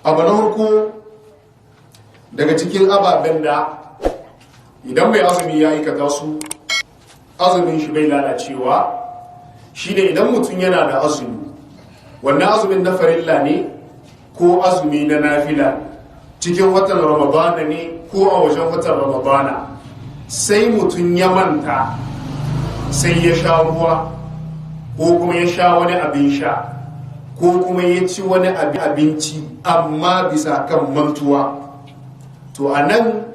abu na farko daga cikin ababen da idan mai azumi ya aikata su azumin shi bai lalacewa shine idan mutum yana da azumi, wannan azumin na farilla ne ko azumi na nafila cikin watan ramadana ne ko a wajen watan ramadana, sai mutum ya manta sai ya sha ruwa ko kuma ya sha wani abin sha ko kuma ya ci wani abinci amma bisa kan mantuwa, to a nan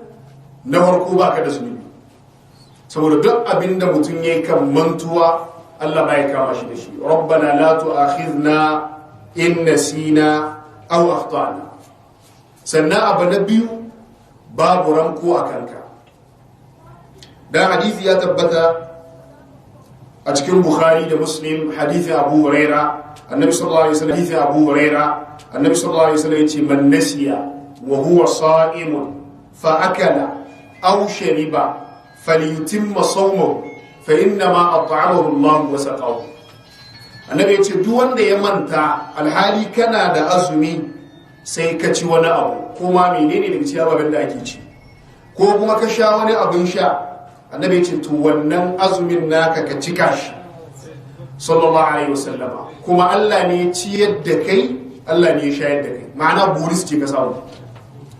na farko ba ka da zunubi, saboda duk abin da mutum ya yi kan mantuwa Allah ba ya kama shi da shi. Rabbana la tu'akhidna in nasina aw akhtana. Sannan abu na biyu, babu ranko a kanka. Dan hadisi ya tabbata a cikin Bukhari da Muslim, hadisi Abu Huraira, annabi sallallahu alaihi wasallam yace man nasiya wa huwa sa'imun fa akala aw shariba falyutimma sawmahu fa inna ma at'amahu Allah wa saqahu. Annabi yace duk wanda ya manta alhali kana da azumi sai ka ci wani abu, kuma menene daga cikin ababen da ake ci, ko kuma ka sha wani abin sha, annabi yace to wannan azumin naka ka cika shi sallallahu alaihi wasallama, kuma Allah ne ya ciyar da kai, Allah ne ya shayar da kai, ma'ana buris ce ka samu,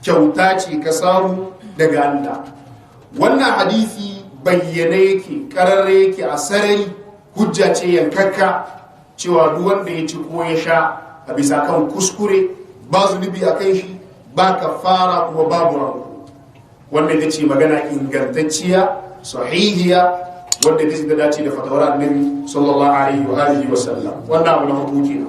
kyauta ce ka samu daga Allah. Wannan hadisi bayyane yake, kararre yake, a sarari, hujja ce yankakka cewa duk wanda ya ci ko ya sha a bisa kan kuskure ba zunubi a kan shi, ba kafara kuma babu ranko. Wannan ita ce magana ingantacciya sahihiya wanda ta dace da fatawar annabi sallallahu alaihi wa alihi wa sallam. Wannan abu na hukunci ne.